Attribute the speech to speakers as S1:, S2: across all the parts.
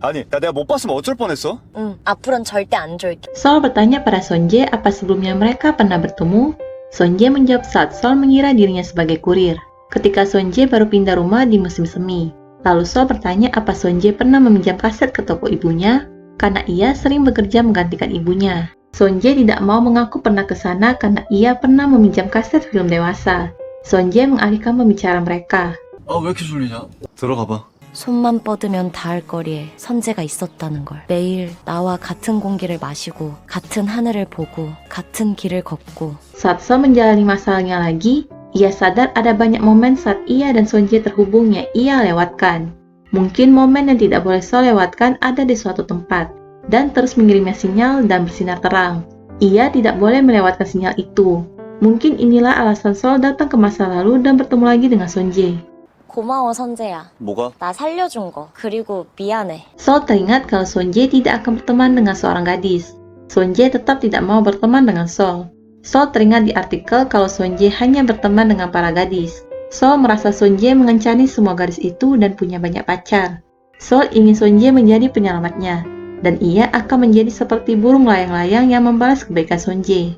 S1: 아니, 야, 내가 못 봤으면 어쩔 뻔했어?
S2: 앞으로는 절대 안 졸게.
S3: Sol bertanya pada Sonje apa sebelumnya mereka pernah bertemu. Sonje menjawab saat Sol mengira dirinya sebagai kurir, ketika Sonje baru pindah rumah di musim semi. Lalu Sol bertanya apa Sonje pernah meminjam kaset ke toko ibunya, karena ia sering bekerja menggantikan ibunya. Sonje tidak mau mengaku pernah ke sana karena ia pernah meminjam kaset film dewasa. Sonje mengalihkan pembicaraan mereka.
S1: 왜 이렇게 졸리냐? 들어가봐.
S2: 손만 뻗으면 닿을 거리에 선재가 있었다는 걸. 매일 나와 같은 공기를 마시고 같은 하늘을 보고 같은 길을 걷고.
S3: Saat Sol menjalani masalahnya lagi, ia sadar ada banyak momen saat ia dan Sonje terhubung yang ia lewatkan. Mungkin momen yang tidak boleh Sol lewatkan ada di suatu tempat, dan terus mengirimnya sinyal dan bersinar terang. Ia tidak boleh melewatkan sinyal itu. Mungkin inilah alasan Sol datang ke masa lalu dan bertemu lagi dengan Sonje.
S2: 고마워 선재야.
S1: 뭐가?
S2: 나 살려준 거. 그리고 미안해.
S3: Sol teringat kalau Sonje tidak akan berteman dengan seorang gadis. Sonje tetap tidak mau berteman dengan Sol. Sol teringat di artikel kalau Sonje hanya berteman dengan para gadis. Sol merasa Sonje mengencani semua gadis itu dan punya banyak pacar. Sol ingin Sonje menjadi penyelamatnya, dan ia akan menjadi seperti burung layang-layang yang membalas kebaikan Sonje.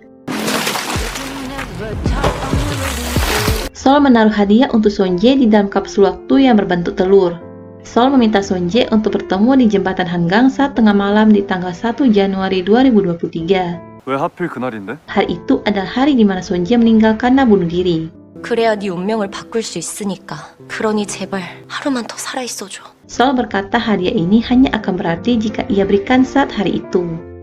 S3: Sol menaruh hadiah untuk Sonje di dalam kapsul waktu yang berbentuk telur. Sol meminta Sonje untuk bertemu di jembatan Hanggang saat tengah malam di tanggal 1 Januari 2023.
S1: 왜 하필 그날인데?
S3: Hari itu adalah hari di mana Sonje meninggal karena bunuh diri.
S2: 그래야 네 운명을 바꿀 수 있으니까. 그러니 제발 하루만 더 살아있어줘.
S3: Sol berkata hadiah ini hanya akan berarti jika ia berikan saat hari itu.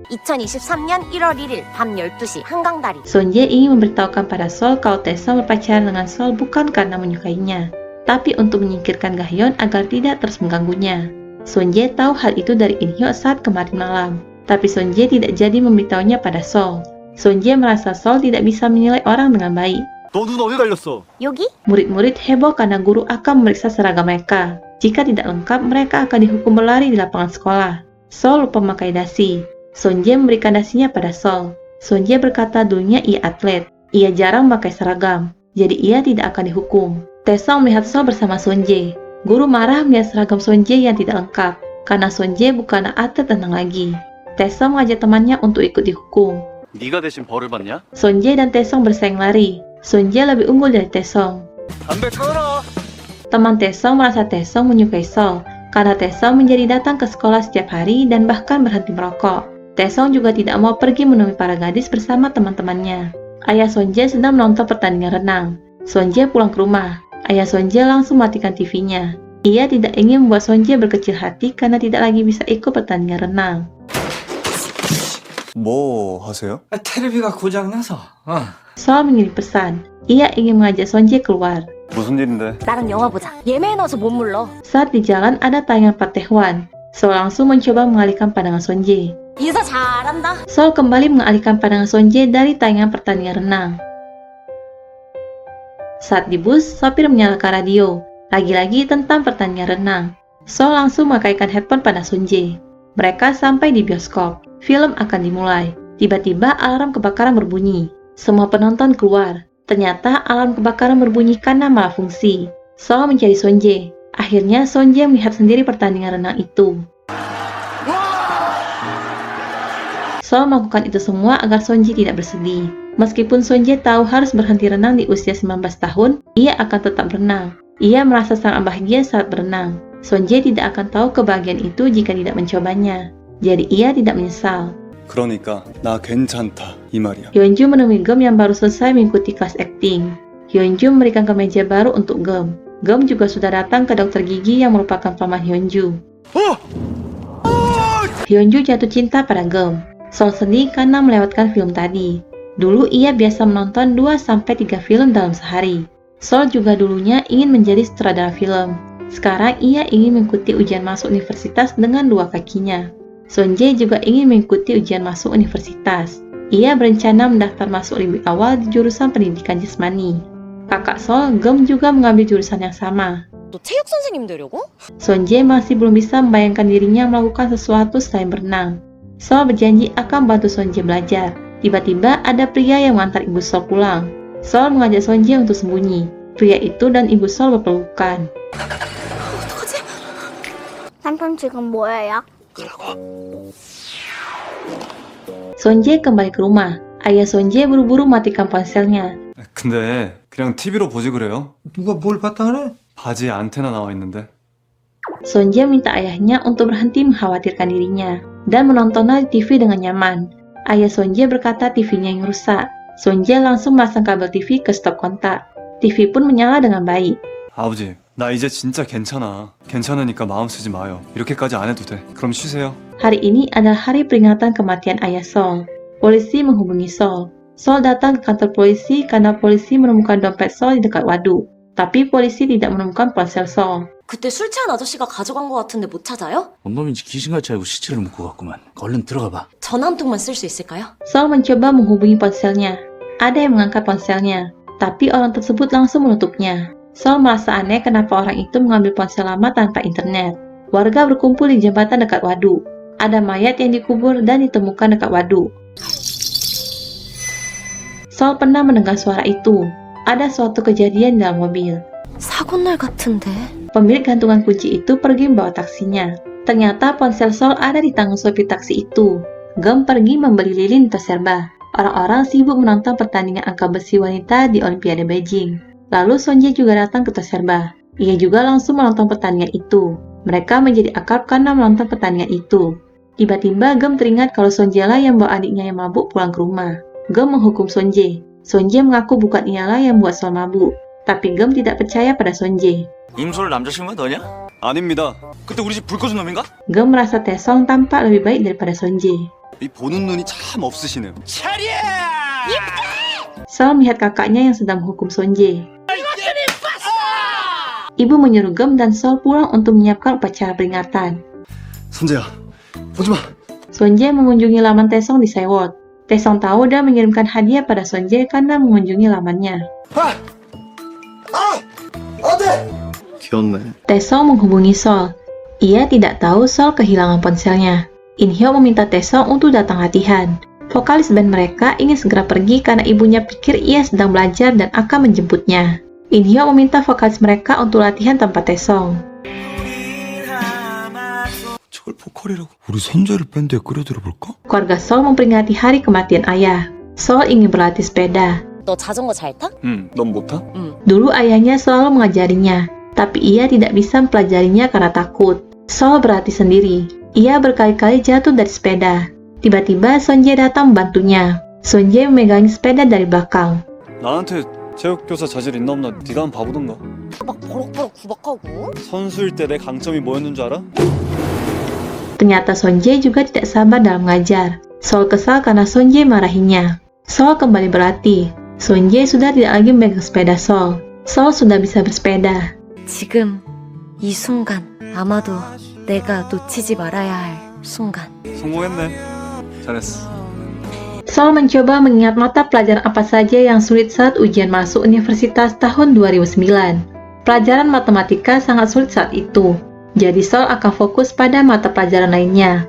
S2: 2023년 1월 1일 밤 12시 한강다리.
S3: Sonje ingin memberitahukan pada Sol kalau Taesung berpacaran dengan Sol bukan karena menyukainya, tapi untuk menyingkirkan Gahyeon agar tidak terus mengganggunya. Sonje tahu hal itu dari In-hyo saat kemarin malam, tapi Sonje tidak jadi memberitahunya pada Sol. Sonje merasa Sol tidak bisa menilai orang dengan baik.
S1: 너 눈 어디 달렸어?
S2: 여기?
S3: Murid-murid heboh karena guru akan memeriksa seragam mereka. Jika tidak lengkap, mereka akan dihukum berlari di lapangan sekolah. Sol lupa memakai dasi. Sonje memberikan dasinya pada Sol. Sonje berkata dulunya ia atlet. Ia jarang memakai seragam, jadi ia tidak akan dihukum. Taesung melihat Sol bersama Sonje. Guru marah melihat seragam Sonje yang tidak lengkap, karena Sonje bukan atlet renang lagi. Taesung mengajak temannya untuk ikut dihukum.
S1: 네가 대신 벌을 받냐?
S3: Sonje dan Taesung bersaing lari. Sonje lebih unggul dari Taesung.
S1: 담배 끊어라!
S3: Teman Taesung merasa Taesung menyukai Sol, karena Taesung menjadi datang ke sekolah setiap hari dan bahkan berhenti merokok. Taesung juga tidak mau pergi menemui para gadis bersama teman-temannya. Ayah Sonje sedang menonton pertandingan renang. Sonje pulang ke rumah. Ayah Sonje langsung matikan TV-nya. Ia tidak ingin membuat Sonje berkecil hati karena tidak lagi bisa ikut pertandingan renang.
S1: 뭐 하세요?
S4: 텔레비가 고장나서.
S3: Sol mengirim pesan. Ia ingin mengajak Sonje keluar.
S1: 무슨 일인데?
S2: 나랑 영화 보자. 예매해 놔서 못 물러.
S3: Saat di jalan ada tayangan Patehwan. Sol langsung mencoba mengalihkan pandangan Sonje.
S2: 인사 잘한다.
S3: Sol kembali mengalihkan pandangan Sonje dari tayangan pertandingan renang. Saat di bus, sopir menyalakan radio. Lagi-lagi tentang pertandingan renang. Sol langsung memakaikan headphone pada Sonje. Mereka sampai di bioskop. Film akan dimulai. Tiba-tiba alarm kebakaran berbunyi. Semua penonton keluar. Ternyata alarm kebakaran berbunyi karena malfungsi. Sol mencari Sonje. Akhirnya Sonje melihat sendiri pertandingan renang itu. Sol melakukan itu semua agar Sonje tidak bersedih. Meskipun Sonje tahu harus berhenti renang di usia 19 tahun, ia akan tetap berenang. Ia merasa sangat bahagia saat berenang. Sonje tidak akan tahu kebahagiaan itu jika tidak mencobanya. Jadi ia tidak menyesal.
S1: 그러니까 나 괜찮다 이 말이야.
S3: Hyunju menemui Gem yang baru selesai mengikuti kelas akting. Hyunju memberikan kemeja baru untuk Gem. Gem juga sudah datang ke dokter gigi yang merupakan paman Hyunju. Hyunju jatuh cinta pada Gem. Sol sedih karena melewatkan film tadi. Dulu ia biasa menonton 2-3 film dalam sehari. Sol juga dulunya ingin menjadi sutradara film. Sekarang ia ingin mengikuti ujian masuk universitas dengan dua kakinya. Sonje juga ingin mengikuti ujian masuk universitas. Ia berencana mendaftar masuk lebih awal di jurusan pendidikan jasmani. Kakak Sol, Gem, juga mengambil jurusan yang sama.
S2: 너 체육 선생님 되려고?
S3: Sonje masih belum bisa membayangkan dirinya melakukan sesuatu selain berenang. Sol berjanji akan bantu Sonje belajar. Tiba-tiba ada pria yang mengantar ibu Sol pulang. Sol mengajak Sonje untuk sembunyi. Pria itu dan ibu Sol berpelukan.
S4: 삼촌 지금 뭐해요?
S3: Sonje kembali ke rumah. Ayah Sonje buru-buru matikan ponselnya.
S1: 근데 그냥 TV로 보지 그래요?
S5: 누가 뭘 바탕을 해?
S1: 바지에 안테나 나와 있는데.
S3: Sonje minta ayahnya untuk berhenti mengkhawatirkan dirinya dan menontonnya di TV dengan nyaman. Ayah Sonje berkata TV-nya yang rusak. Sonje langsung memasang kabel TV ke stop kontak. TV pun menyala dengan baik.
S1: 아버지, 나 이제 진짜 괜찮아. 괜찮으니까 마음 쓰지 마요. 이렇게까지 안 해도 돼. 그럼 쉬세요.
S3: Hari ini adalah hari peringatan kematian ayah Sol. Polisi menghubungi Sol. Sol datang ke kantor polisi karena polisi menemukan dompet Sol di dekat waduk. Tapi polisi tidak menemukan ponsel Sol.
S2: 그때 술 취한 아저씨가 가져간 것 같은데 못 찾아요?
S6: 뭔 놈인지 귀신같이 알고 시체를 묻고 갔구만. 얼른 들어가 봐.
S2: 전화 한 통만 쓸 수 있을까요?
S3: Sol mencoba menghubungi ponselnya. Ada yang mengangkat ponselnya, tapi orang tersebut langsung menutupnya. Sol merasa aneh kenapa orang itu mengambil ponsel lama tanpa internet. Warga berkumpul di jembatan dekat waduk. Ada mayat yang dikubur dan ditemukan dekat waduk. Sol pernah mendengar suara itu. Ada suatu kejadian dalam mobil.
S2: 사고날 같은데.
S3: Pemilik gantungan kunci itu pergi membawa taksinya. Ternyata ponsel Sol ada di tangan sopir taksi itu. Gem pergi membeli lilin di Toserba. Orang-orang sibuk menonton pertandingan angkat besi wanita di Olimpiade Beijing. Lalu Sonje juga datang ke Toserba. Ia juga langsung menonton pertandingan itu. Mereka menjadi akrab karena menonton pertandingan itu. Tiba-tiba Gem teringat kalau Sonje lah yang bawa adiknya yang mabuk pulang ke rumah. Gem menghukum Sonje. Sonje mengaku bukan ialah yang buat Sol mabuk. Tapi Gem tidak percaya pada Sonje.
S6: 임소를 남자친구가 너냐?
S1: 아닙니다.
S6: 그때 우리 집 불 꺼준 놈인가?
S3: Gem merasa Taesong tampak lebih baik daripada Sonje.
S1: 이 보는 눈이 참 없으시네요.
S3: Sol melihat kakaknya yang sedang menghukum Sonje. Ibu menyuruh Gem dan Sol pulang untuk menyiapkan upacara peringatan.
S1: 선재야, 보지 마.
S3: Sonje mengunjungi laman Taesong di Sewot. Taesong tahu dan mengirimkan hadiah pada Sonje karena mengunjungi lamannya.
S5: 귀엽네.
S3: Taesong menghubungi Sol. Ia tidak tahu Sol kehilangan ponselnya. In-hyo meminta Taesong untuk datang latihan. Vokalis band mereka ingin segera pergi karena ibunya pikir ia sedang belajar dan akan menjemputnya. In-hyo meminta vokalis mereka untuk latihan tanpa Taesong.
S5: 저걸 보컬이라고. 우리 손재를 밴드에 끌어들여 볼까?
S3: Keluarga Sol memperingati hari kematian ayah. Sol ingin berlatih sepeda.
S2: 너 자전거 잘 타?
S1: 응, 넌 못 타?
S3: Dulu ayahnya selalu mengajarinya, tapi ia tidak bisa mempelajarinya karena takut. Sol berlatih sendiri. Ia berkali-kali jatuh dari sepeda. Tiba-tiba Sonje datang membantunya. Sonje memegangi sepeda dari belakang.
S1: 나한테 체육교사 자질 있나 없나 네가 한번 봐보던가.
S2: 막 버럭버럭 구박하고.
S1: 선수일 때 내 강점이 뭐였는 줄 알아?
S3: Ternyata Sonje juga tidak sabar dalam mengajar. Sol kesal karena Sonje marahinya. Sol kembali berlatih. Sonje sudah tidak lagi memegang sepeda Sol. Sol sudah bisa bersepeda.
S2: 지금 이 순간 아마도 내가 놓치지 말아야 할 순간.
S1: 성공했네. 잘했어.
S3: Sol mencoba mengingat mata pelajaran apa saja yang sulit saat ujian masuk universitas tahun 2009. Pelajaran matematika sangat sulit saat itu. Jadi Sol akan fokus pada mata pelajaran lainnya.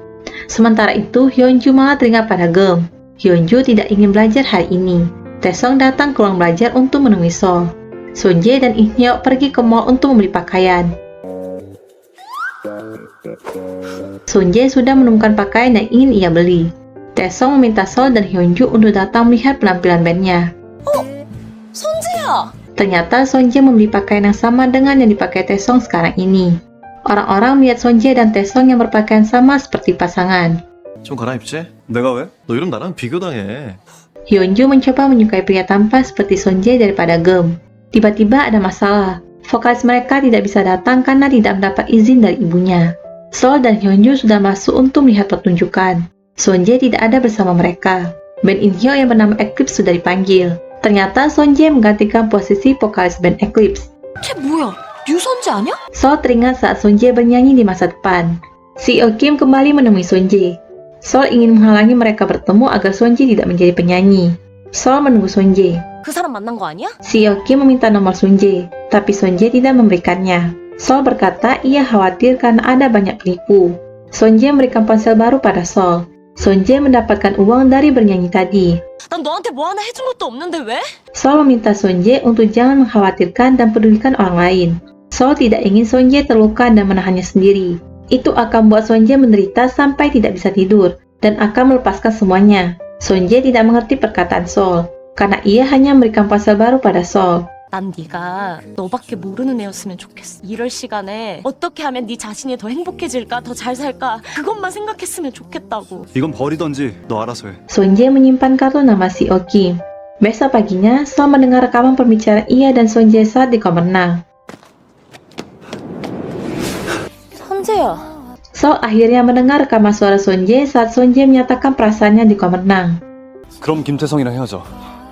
S3: Sementara itu, Hyunju malah teringat pada Gem. Hyunju tidak ingin belajar hari ini. Taesong datang ke ruang belajar untuk menemui Sol. Sonje dan In-hyo pergi ke mall untuk membeli pakaian. Sonje sudah menemukan pakaian yang ingin ia beli. Taesong meminta Sol dan Hyunju untuk datang melihat penampilan bandnya.
S2: 선재야!
S3: Ternyata Sonje membeli pakaian yang sama dengan yang dipakai Taesong sekarang ini. Orang-orang melihat Sonje dan Taesong yang berpakaian sama seperti pasangan.
S5: 좀 갈아입지?
S1: 내가 왜?
S5: 너 이러면 나랑 비교당해.
S3: Hyunju mencoba menyukai pria tampan seperti Sonje daripada Gem. Tiba-tiba ada masalah. Vokalis mereka tidak bisa datang karena tidak mendapat izin dari ibunya. Sol dan Hyunju sudah masuk untuk melihat pertunjukan. Sonje tidak ada bersama mereka. Band In-hyo yang bernama Eclipse sudah dipanggil. Ternyata Sonje menggantikan posisi vokalis band Eclipse.
S2: 걔 뭐야? 류선재 아니야?
S3: Sol teringat saat Sonje bernyanyi di masa depan. CEO Kim kembali menemui Sonje. Sol ingin menghalangi mereka bertemu agar Sonje tidak menjadi penyanyi. Sol menunggu Sonje.
S2: 그 사람 만난 거 아니야?
S3: CEO Kim meminta nomor Sonje, tapi Sonje tidak memberikannya. Sol berkata ia khawatir karena ada banyak penipu. Sonje memberikan ponsel baru pada Sol. Sonje mendapatkan uang dari bernyanyi tadi.
S2: 난 너한테 뭐 하나 해준 것도 없는데 왜?
S3: Sol meminta Sonje untuk jangan mengkhawatirkan dan pedulikan orang lain. Sol tidak ingin Sonje terluka dan menahannya sendiri. Itu akan membuat Sonje menderita sampai tidak bisa tidur dan akan melepaskan semuanya. Sonje tidak mengerti perkataan Sol, karena ia hanya memberikan ponsel baru pada Sol.
S2: 난 네가 너밖에 모르는 애였으면 좋겠어. 이럴 시간에 어떻게 하면 네 자신이 더 행복해질까, 더 잘 살까, 그것만 생각했으면 좋겠다고.
S1: 이건 버리던지 너 알아서 해.
S3: Sonje menyimpan kartu nama si Oki. Besok paginya, Sol mendengar rekaman pembicaraan ia dan Sonje saat di kolam renang.
S2: 선재야.
S3: Sol akhirnya mendengar rekaman suara Sonje saat Sonje menyatakan perasaannya di kolam renang.
S1: 그럼 김태성이랑 헤어져.